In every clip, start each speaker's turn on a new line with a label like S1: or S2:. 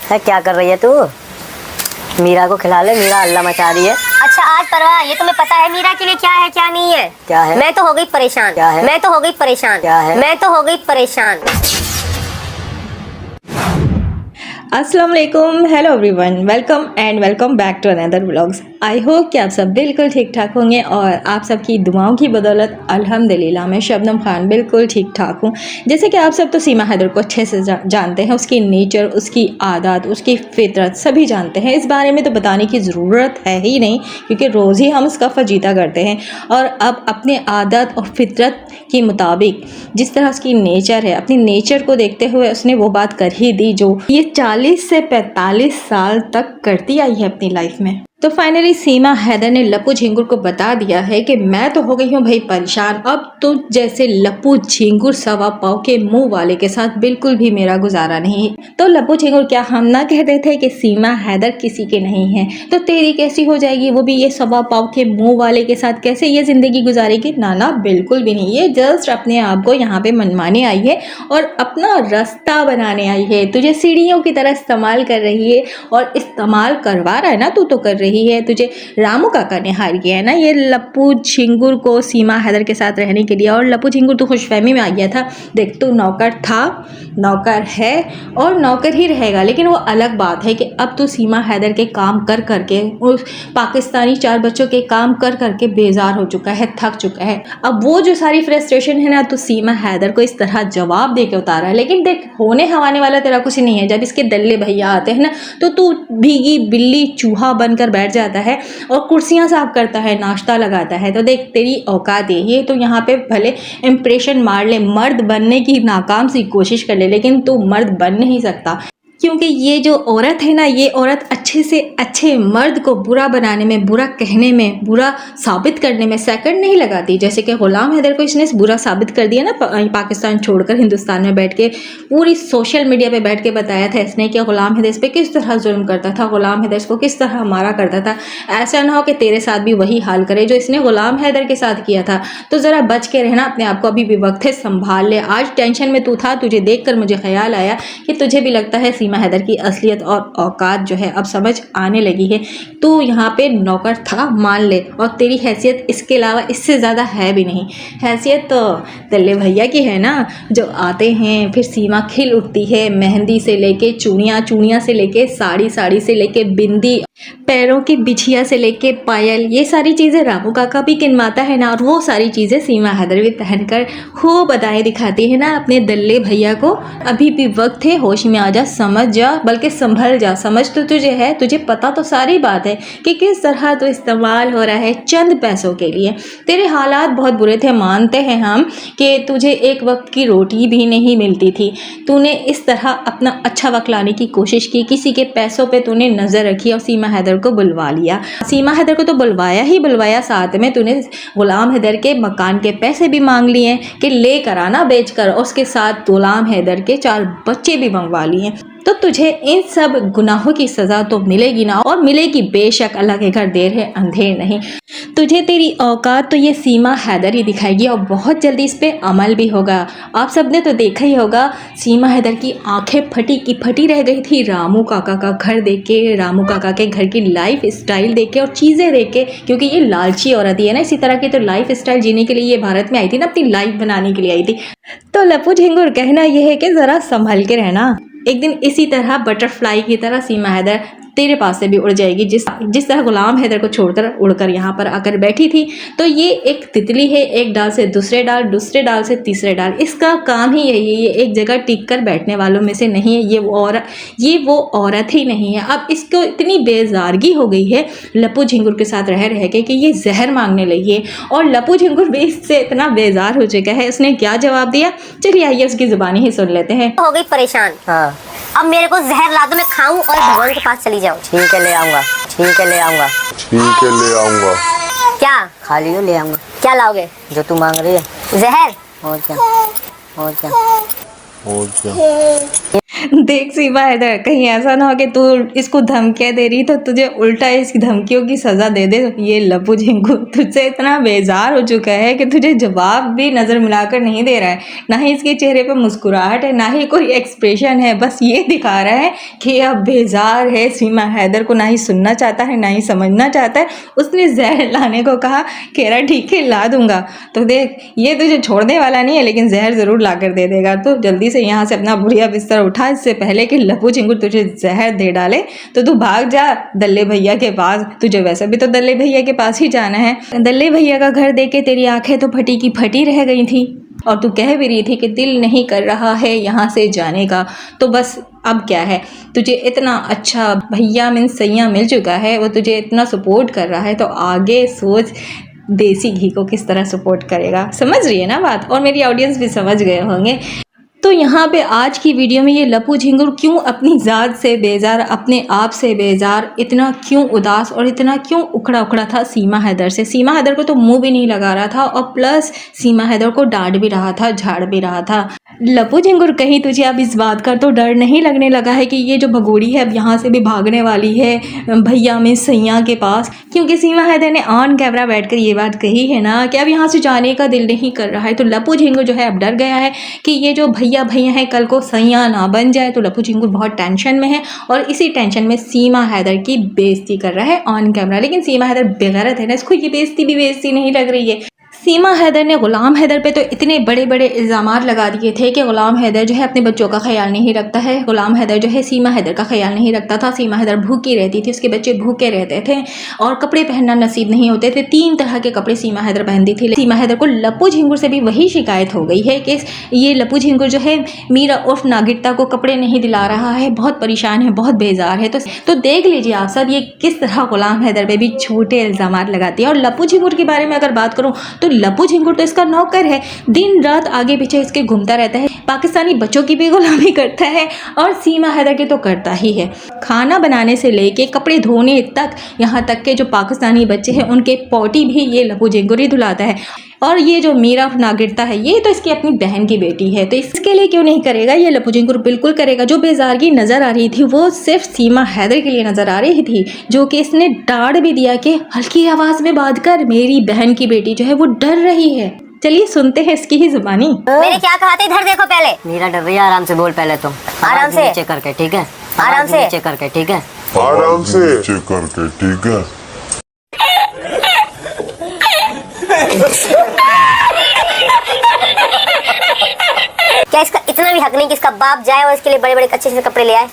S1: है क्या कर रही है तू? मीरा को खिला ले, मीरा अल्लाह मचा रही है।
S2: अच्छा आज परवाह, ये तुम्हें पता है मीरा के लिए क्या है क्या नहीं है?
S1: क्या है?
S2: मैं तो हो गई परेशान।
S1: क्या है?
S2: मैं तो हो गई परेशान।
S1: क्या है?
S2: मैं तो हो गई परेशान।
S3: अस्सलाम वालेकुम, hello everyone, welcome back to another vlogs. I hope कि आप सब बिल्कुल ठीक ठाक होंगे और आप सबकी दुआओं की बदौलत अल्हम्दुलिल्लाह मैं शबनम खान बिल्कुल ठीक ठाक हूँ। जैसे कि आप सब तो सीमा हैदर को अच्छे से जानते हैं, उसकी नेचर, उसकी आदत, उसकी फितरत सभी जानते हैं। इस बारे में तो बताने की ज़रूरत है ही नहीं क्योंकि रोज़ ही हम उसका फजीता करते हैं। और अब अपने आदत और फितरत के मुताबिक जिस तरह उसकी नेचर है, अपनी नेचर को देखते हुए उसने वो बात कर ही दी जो ये 40 से 45 साल तक करती आई है अपनी लाइफ में। तो फाइनली सीमा हैदर ने लप्पू झिंगुर को बता दिया है कि मैं तो हो गई हूँ भाई परेशान, अब तो जैसे लप्पू झिंगुर सवा पाव के मुंह वाले के साथ बिल्कुल भी मेरा गुजारा नहीं है। तो लप्पू झिंगुर क्या हम ना कहते थे कि सीमा हैदर किसी के नहीं है, तो तेरी कैसी हो जाएगी, वो भी ये सवा पाव के मुंह वाले के साथ कैसे ये ज़िंदगी गुजारेगी? ना बिल्कुल भी नहीं। ये जस्ट अपने आप को यहाँ पे मनमाने आई है और अपना रास्ता बनाने आई है। तुझे सीढ़ियों की तरह इस्तेमाल कर रही है और इस्तेमाल करवा रहा है ना, तू तो कर रही है। तुझे रामू काका ने हार किया है ना ये लप्पू झिंगुर को सीमा हैदर के साथ रहने के लिए। और लप्पू झिंगुर तो खुशफहमी में आ गया था, देख तू नौकर था, नौकर है और नौकर ही रहेगा, लेकिन वो अलग बात है कि अब तू सीमा हैदर के काम कर करके, उस पाकिस्तानी 4 बच्चों के काम कर करके बेजार हो चुका है, थक चुका है। अब वो जो सारी फ्रस्ट्रेशन है ना, तो सीमा हैदर को इस तरह जवाब दे के उतारा है। लेकिन देख होने हवाने वाला तेरा कुछ नहीं है। जब इसके दल्ले भैया आते हैं ना, तो तू भीगी बिल्ली चूहा बनकर बैठ जाता है और कुर्सियां साफ करता है, नाश्ता लगाता है। तो देख तेरी औकात है ये, तो यहाँ पे भले इम्प्रेशन मार ले, मर्द बनने की नाकाम सी कोशिश कर ले, लेकिन तू मर्द बन नहीं सकता क्योंकि ये जो औरत है ना, ये औरत अच्छे से अच्छे मर्द को बुरा बनाने में, बुरा कहने में, बुरा साबित करने में सेकंड नहीं लगाती। जैसे कि गुलाम हैदर को इसने बुरा साबित कर दिया ना, पाकिस्तान छोड़कर हिंदुस्तान में बैठ के पूरी सोशल मीडिया पे बैठ के बताया था इसने कि गुलाम हैदर इस पर किस तरह जुल्म करता था, गुलाम हैदर इसको किस तरह मारा करता था। ऐसा ना हो कि तेरे साथ भी वही हाल करे जो इसने गुलाम हैदर के साथ किया था। तो ज़रा बच के रहना, अपने आप को अभी भी वक्त है, संभाल ले। आज टेंशन में तू था, तुझे देख कर मुझे ख्याल आया कि तुझे भी लगता है सीमा हैदर की असलियत और औकात जो है अब समझ आने लगी है। तू यहाँ पे नौकर था मान ले, और तेरी हैसियत इसके अलावा इससे ज़्यादा है भी नहीं। हैसियत तो दल्ले भैया की है ना, जो आते हैं फिर सीमा खिल उठती है, मेहंदी से लेके चूड़ियाँ, चूड़ियाँ से लेके साड़ी, साड़ी से लेके बिंदी, पैरों की बिछिया से लेके पायल, ये सारी चीज़ें रामू काका भी किनवाता है ना, और वो सारी चीज़ें सीमा हैदर भी पहनकर खूब अदाएँ दिखाती है ना अपने दल्ले भैया को। अभी भी वक्त है, होश में आ जा, समझ जा, बल्कि संभल जा। समझ तो तुझे है, तुझे पता तो सारी बात है कि किस तरह तो इस्तेमाल हो रहा है चंद पैसों के लिए। तेरे हालात बहुत बुरे थे, मानते हैं हम कि तुझे एक वक्त की रोटी भी नहीं मिलती थी। तूने इस तरह अपना अच्छा वक्त लाने की कोशिश की, किसी के पैसों पे तूने नज़र रखी और सीमा हैदर को बुलवा लिया। सीमा हैदर को तो बुलवाया ही बुलवाया, साथ में तूने गुलाम हैदर के मकान के पैसे भी मांग लिए कि ले कर आना बेच कर, और उसके साथ गुलाम हैदर के 4 बच्चे भी मंगवा लिए। तो तुझे इन सब गुनाहों की सज़ा तो मिलेगी ना, और मिलेगी बेशक। अल्लाह के घर देर है अंधेर नहीं। तुझे तेरी औकात तो ये सीमा हैदर ही दिखाएगी और बहुत जल्दी इस पर अमल भी होगा। आप सब ने तो देखा ही होगा, सीमा हैदर की आंखें फटी की फटी रह गई थी रामू काका का घर देख के, रामू काका के घर की लाइफ स्टाइल देख के और चीज़ें देख के, क्योंकि ये लालची औरत ही है ना। इसी तरह की तो लाइफ स्टाइल जीने के लिए ये भारत में आई थी ना, अपनी लाइफ बनाने के लिए आई थी। तो लप्पू झिंगुर कहना यह है कि ज़रा संभल के रहना, एक दिन इसी तरह बटरफ्लाई की तरह सीमा हैदर तेरे पास से भी उड़ जाएगी, जिस तरह गुलाम हैदर को छोड़कर उड़कर यहाँ पर आकर बैठी थी। तो ये एक तितली है, एक डाल से दूसरे डाल, दूसरे डाल से तीसरे डाल, इसका काम ही यही है। ये एक जगह टिक कर बैठने वालों में से नहीं है, ये वो औरत ही नहीं है। अब इसको इतनी बेजारगी हो गई है लप्पू झिंगुर के साथ रह रह के कि ये जहर मांगने लगी है, और लप्पू झिंगुर भी इससे इतना बेजार हो चुका है। उसने क्या जवाब दिया, चलिए आइए उसकी जुबानी ही सुन लेते हैं।
S2: हो गई परेशान।
S1: हाँ
S2: अब मेरे को जहर ला दो, मैं खाऊं और भगवान के पास चली जाऊं।
S1: ठीक है ले आऊँगा, ठीक है ले आऊँगा,
S4: ठीक है ले आऊंगा।
S2: क्या
S1: खा लियो, ले आऊँगा
S2: क्या लाओगे?
S1: जो तू मांग रही है।
S2: जहर?
S1: और क्या, और क्या,
S4: और क्या?
S3: देख सीमा हैदर, कहीं ऐसा ना हो कि तू इसको धमकियाँ दे रही तो तुझे उल्टा इसकी धमकियों की सज़ा दे दे। ये लपू झिंगू तुझसे इतना बेजार हो चुका है कि तुझे जवाब भी नज़र मिलाकर नहीं दे रहा है, ना ही इसके चेहरे पर मुस्कुराहट है, ना ही कोई एक्सप्रेशन है, बस ये दिखा रहा है कि अब बेजार है। सीमा हैदर को ना ही सुनना चाहता है ना ही समझना चाहता है। उसने जहर लाने को कहा, कह रहा ठीक है ला दूंगा। तो देख ये तुझे छोड़ने वाला नहीं है, लेकिन जहर ज़रूर ला कर दे देगा। तो जल्दी से यहाँ से अपना बुढ़िया बिस्तर उठा, इससे पहले कि लपू झिंगुर तुझे जहर दे डाले। तो तू भाग जा दल्ले भैया के पास, तुझे वैसे भी तो दल्ले भैया के पास ही जाना है। दल्ले भैया का घर देख के तेरी आंखें तो फटी की फटी रह गई थी और तू कह भी रही थी कि दिल नहीं कर रहा है यहाँ से जाने का। तो बस अब क्या है, तुझे इतना अच्छा भैया मीन्स सैया मिल चुका है, वो तुझे इतना सपोर्ट कर रहा है, तो आगे सोच देसी घी को किस तरह सपोर्ट करेगा। समझ रही है ना बात? और मेरी ऑडियंस भी समझ गए होंगे। तो यहाँ पे आज की वीडियो में ये लपू झिंगुर क्यों अपनी ज़ात से बेजार, अपने आप से बेजार, इतना क्यों उदास और इतना क्यों उखड़ा उखड़ा था सीमा हैदर से। सीमा हैदर को तो मुंह भी नहीं लगा रहा था और प्लस सीमा हैदर को डांट भी रहा था, झाड़ भी रहा था। लपू झिंगुर कहीं तुझे अब इस बात का तो डर नहीं लगने लगा है कि ये जो भगोड़ी है अब यहाँ से भी भागने वाली है भैया में सैया के पास? क्योंकि सीमा हैदर ने ऑन कैमरा बैठकर ये बात कही है ना कि अब यहाँ से जाने का दिल नहीं कर रहा है। तो लपू झिंगुर जो है अब डर गया है कि ये जो भैया है कल को सैया ना बन जाए। तो लपू झिंगुर बहुत टेंशन में है और इसी टेंशन में सीमा हैदर की बेइज्जती कर रहा है ऑन कैमरा। लेकिन सीमा हैदर बेगैरत है ना, इसको ये बेइज्जती भी बेइज्जती नहीं लग रही है। सीमा हैदर ने गुलाम हैदर पे तो इतने बड़े बड़े इल्ज़ामात लगा दिए थे कि गुलाम हैदर जो है अपने बच्चों का ख्याल नहीं रखता है, गुलाम हैदर जो है सीमा हैदर का ख्याल नहीं रखता था, सीमा हैदर भूखी रहती थी, उसके बच्चे भूखे रहते थे और कपड़े पहनना नसीब नहीं होते थे। 3 तरह के कपड़े सीमा हैदर पहनती थी। सीमा हैदर को लपू झिंगुर से भी वही शिकायत हो गई है कि ये लपू झिंगुर जो है मीरा उर्फ नागिरता को कपड़े नहीं दिला रहा है, बहुत परेशान है, बहुत बेजार है। तो देख लीजिए आप सब ये किस तरह गुलाम हैदर पे भी झूठे इल्ज़ामात लगाती है। और लपू झिंगुर के बारे में अगर बात करूँ तो लपू झिंगुर तो इसका नौकर है, दिन रात आगे पीछे इसके घूमता रहता है, पाकिस्तानी बच्चों की भी गुलामी करता है और सीमा हैदर की तो करता ही है। खाना बनाने से लेके कपड़े धोने तक, यहाँ तक के जो पाकिस्तानी बच्चे हैं उनके पोटी भी ये लपू झिंगुर ही धुलाता है। और ये जो मीरा नागिरता है ये तो इसकी अपनी बहन की बेटी है, तो इसके लिए क्यों नहीं करेगा? ये लपू झिंगुर बिल्कुल करेगा। जो बेजारगी नज़र आ रही थी वो सिर्फ सीमा हैदर के लिए नज़र आ रही थी, जो कि इसने डांट भी दिया कि हल्की आवाज़ में बात कर, मेरी बहन की बेटी जो है वो डर रही है। चलिए सुनते हैं इसकी ही जुबानी।
S2: मैंने क्या कहा था, इधर देखो पहले।
S1: मीरा डर रही है, आराम से बोल पहले तुम,
S2: आराम से
S1: नीचे करके, ठीक है?
S2: आराम से
S1: नीचे करके, ठीक है?
S4: आराम से नीचे करके, ठीक है?
S2: क्या इसका इतना भी हक नहीं कि इसका बाप जाए और इसके लिए बड़े बड़े कच्चे से कपड़े ले आए?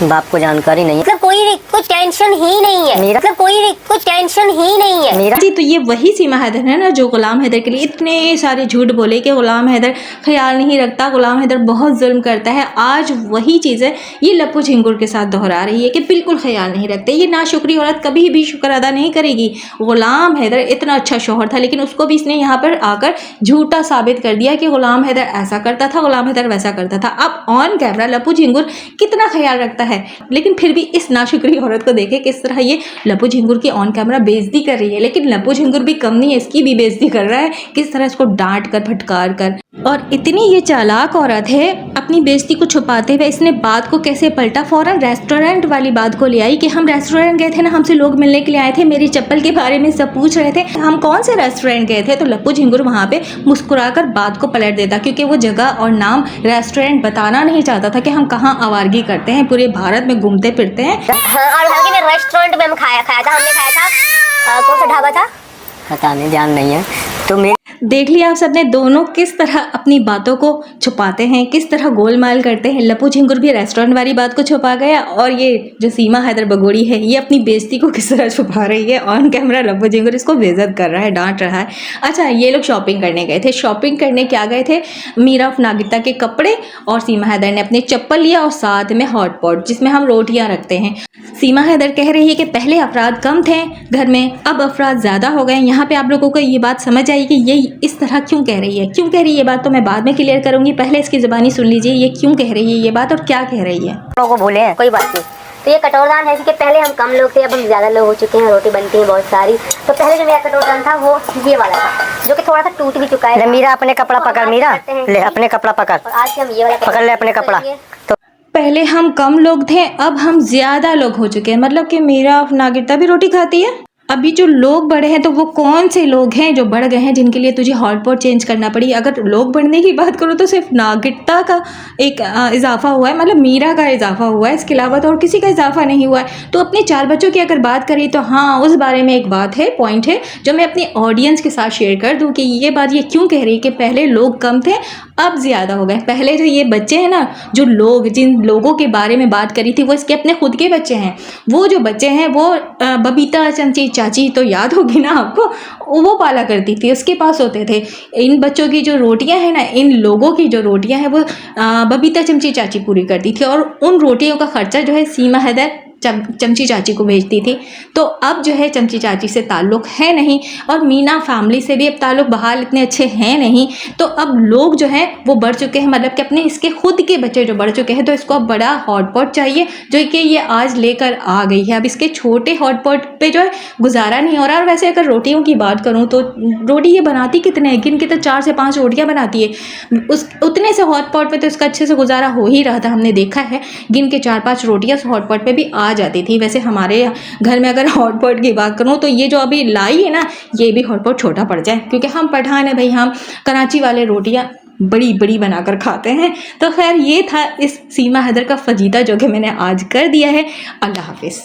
S1: बाप को जानकारी नहीं है,
S2: मतलब कोई कुछ टेंशन ही नहीं है, मतलब कोई कुछ टेंशन ही नहीं है
S1: मीरा
S3: जी। तो ये वही सीमा हैदर है ना जो गुलाम हैदर के लिए इतने सारे झूठ बोले कि गुलाम हैदर ख्याल नहीं रखता, गुलाम हैदर बहुत जुल्म करता है। आज वही चीज़ें ये लपू झिंगुर के साथ दोहरा रही है कि बिल्कुल ख्याल नहीं रखते। ये नाशुक्री औरत कभी भी शुक्र अदा नहीं करेगी। गुलाम हैदर इतना अच्छा शौहर था, लेकिन उसको भी इसने यहाँ पर आकर झूठा साबित कर दिया कि गुलाम हैदर ऐसा करता था, गुलाम हैदर वैसा करता था। अब ऑन कैमरा लपू झिंगुर कितना ख्याल रखता है, लेकिन फिर भी इस नाशुक्री औरत को देखे किस तरह ये लपू झिंगुर की ऑन कैमरा बेइज्जती कर रही है। लेकिन लपू झिंगुर भी कम नहीं है, इसकी भी बेइज्जती कर रहा है, किस तरह इसको डांट कर फटकार कर। और इतनी ये चालाक औरत है, अपनी बेइज्जती को छुपाते हुए इसने बात को कैसे पलटा, फौरन रेस्टोरेंट वाली बात को ले आई कि हम रेस्टोरेंट गए थे ना, हमसे लोग मिलने के लिए आए थे, मेरी चप्पल के बारे में सब पूछ रहे थे, हम कौन से रेस्टोरेंट गए थे। तो लपू झिंगुर वहाँ पे मुस्कुराकर बात को पलट देता, क्योंकि वो जगह और नाम रेस्टोरेंट बताना नहीं चाहता था कि हम कहाँ आवारगी करते हैं, पूरे भारत में घूमते फिरते हैं।
S2: हाँ, और हालांकि मैं रेस्टोरेंट में खाया था, हमने खाया था, कौन सा ढाबा था
S1: पता नहीं, ध्यान नहीं है। तो मेरे
S3: देख लिया आप सबने दोनों किस तरह अपनी बातों को छुपाते हैं, किस तरह गोलमाल करते हैं। लपू झिंगुर भी रेस्टोरेंट वाली बात को छुपा गया और ये जो सीमा हैदर बगोड़ी है ये अपनी बेइज्जती को किस तरह छुपा रही है। ऑन कैमरा लपू झिंगुर इसको बेइज्जत कर रहा है, डांट रहा है। अच्छा, ये लोग शॉपिंग करने गए थे। शॉपिंग करने क्या गए थे? मीरा नागिरता के कपड़े और सीमा हैदर ने अपने चप्पल लिया और साथ में हॉट पॉट जिसमें हम रोटियां रखते हैं। सीमा हैदर कह रही है कि पहले अफराद कम थे घर में, अब अफराद ज़्यादा हो गए। यहाँ पे आप लोगों को ये बात समझ आई कि ये इस तरह क्यों कह रही है, क्यों कह रही है ये बात तो मैं बाद में क्लियर करूँगी। पहले इसकी ज़बानी सुन लीजिए, ये क्यों कह रही है ये बात और क्या कह रही है।
S2: लोगों को भूले हैं, कोई बात नहीं। तो ये कटोरदान है कि पहले हम कम लोग थे, अब हम ज़्यादा लोग हो चुके हैं, रोटी बनती है बहुत सारी। तो पहले जो मेरा कटोरदान था वो ये वाला था, जो कि थोड़ा सा टूट भी चुका
S1: ले
S2: है।
S1: मीरा अपने कपड़ा पकड़, मीरा ले अपने कपड़ा पकड़,
S2: और आज से हम ये वाला
S1: पकड़ ले अपने कपड़ा। तो
S3: पहले हम कम लोग थे, अब हम ज़्यादा लोग हो चुके हैं। मतलब कि मीरा नागिरता भी रोटी खाती है। अभी जो लोग बढ़े हैं तो वो कौन से लोग हैं जो बढ़ गए हैं जिनके लिए तुझे हॉट पॉट चेंज करना पड़ी? अगर लोग बढ़ने की बात करूँ तो सिर्फ नागिरता का एक इजाफा हुआ है, मतलब मीरा का इजाफा हुआ है, इसके अलावा तो और किसी का इजाफा नहीं हुआ है। तो अपने 4 बच्चों की अगर बात करें तो हाँ, उस बारे में एक बात है, पॉइंट है जो मैं अपनी ऑडियंस के साथ शेयर कर दूँ कि ये बात ये क्यों कह रही है कि पहले लोग कम थे अब ज़्यादा हो गए। पहले जो ये बच्चे हैं ना, जो लोग जिन लोगों के बारे में बात करी थी वो इसके अपने खुद के बच्चे हैं। वो जो बच्चे हैं वो बबीता चमची चाची तो याद होगी ना आपको, वो पाला करती थी, उसके पास होते थे। इन बच्चों की जो रोटियां हैं ना, इन लोगों की जो रोटियां हैं वो बबीता चमची चाची पूरी करती थी, और उन रोटियों का खर्चा जो है सीमा हैदर चमची चाची को भेजती थी। तो अब जो है चमची चाची से ताल्लुक़ है नहीं, और मीना फैमिली से भी अब ताल्लुक़ बहाल इतने अच्छे हैं नहीं। तो अब लोग जो हैं वो बढ़ चुके हैं, मतलब कि अपने इसके खुद के बच्चे जो बढ़ चुके हैं, तो इसको अब बड़ा हॉट पॉट चाहिए जो कि ये आज लेकर आ गई है। अब इसके छोटे हॉट पॉट पे जो है गुजारा नहीं हो रहा। और वैसे अगर रोटियों की बात करूँ तो रोटी ये बनाती कितने हैं, गिन के तो 4 से 5 रोटियाँ बनाती है। उस उतने से हॉट पॉट पर तो इसका अच्छे से गुजारा हो ही रहा था, हमने देखा है। गिन के 4-5 रोटियाँ हॉट पॉट पर भी आ जाती थी। वैसे हमारे घर में अगर हॉट पॉट की बात करूँ तो ये जो अभी लाई है ना, ये भी हॉट पॉट छोटा पड़ जाए, क्योंकि हम पठान है भाई, हम कराची वाले रोटियां बड़ी बड़ी बनाकर खाते हैं। तो खैर ये था इस सीमा हैदर का फजीता जो कि मैंने आज कर दिया है। अल्लाह हाफिज़।